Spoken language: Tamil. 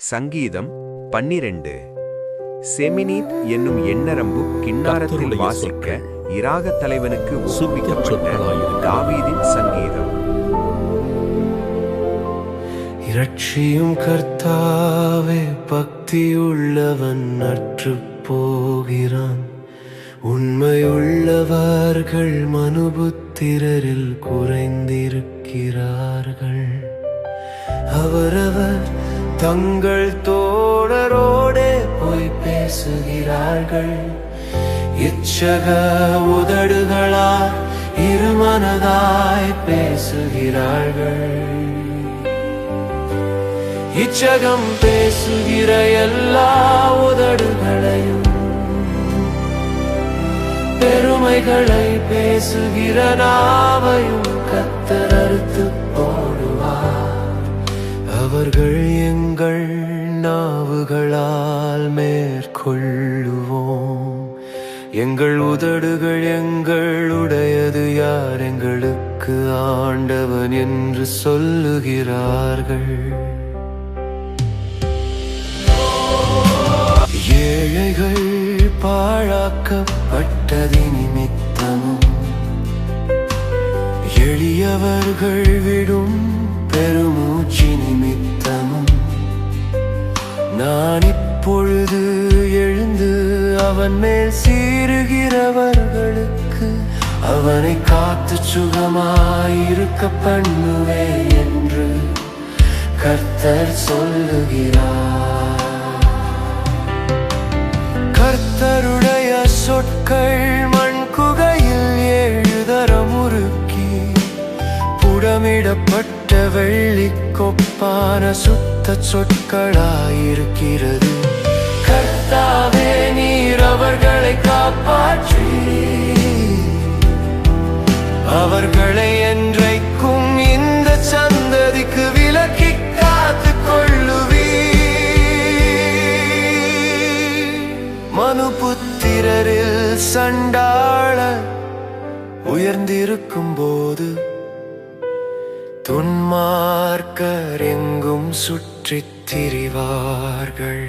சங்கீதம் 12. செமினீத் என்னும் எண்ணரம்பு கிண்ணாரத்தில் வாசிக்க இராகத் தலைவனுக்கு ஒப்புவிக்கப்பட்ட தாவீதின் சங்கீதம். இரட்சியும் கர்த்தாவே, பக்தியுள்ளவன் அற்றுப் போகிறான். உண்மையுள்ளவர்கள் மனுபுத்திரரில் குறைந்திருக்கிறார்கள். அவரவர் தங்கள் தோழரோடே போய் பேசுகிறார்கள். இச்சக உதடுகளால் இருமனதாய் பேசுகிறார்கள். இச்சகம் பேசுகிற எல்லா உதடுகளையும் பெருமைகளை பேசுகிற நாவையும் கர்த்தர் அறுத்துப் போடுவார். அவர்கள் எங்கள் நாவுகளால் மேற்கொள்ளுவோம். எங்கள் உதடுகள் எங்களுடையது, யார் எங்களுக்கு ஆண்டவன் என்று சொல்லுகிறார்கள். ஏழைகள் பாழாக்கப்பட்டது நிமித்தமும், எளியவர்கள் விடும் பெருமூச்சு நிமித்தமும், நான் இப்பொழுது எழுந்து அவன் மேல் சீறுகிறவர்களுக்கு அவனை காத்து சுகமாயிருக்க பண்ணுவேன் என்று கர்த்தர் சொல்லுகிறார். கர்த்தருடைய சொற்கள் மண் குகையில் 7 தரம் உருக்கி புடமிடப்பட்ட வெள்ளிக்கொப்பான சுத்த சொற்களாயிருக்கிறது. கர்த்தாவே, நீர் அவர்களை காப்பாற்றி அவர்களை என்றைக்கும் இந்த சந்ததிக்கு விலக்கி காத்துக் கொள்ளுவீர். மனுபுத்திரரில் சண்டாள உயர்ந்திருக்கும் போது துன்மார்க்கர் எங்கும் சுற்றித் திரிவார்கள்.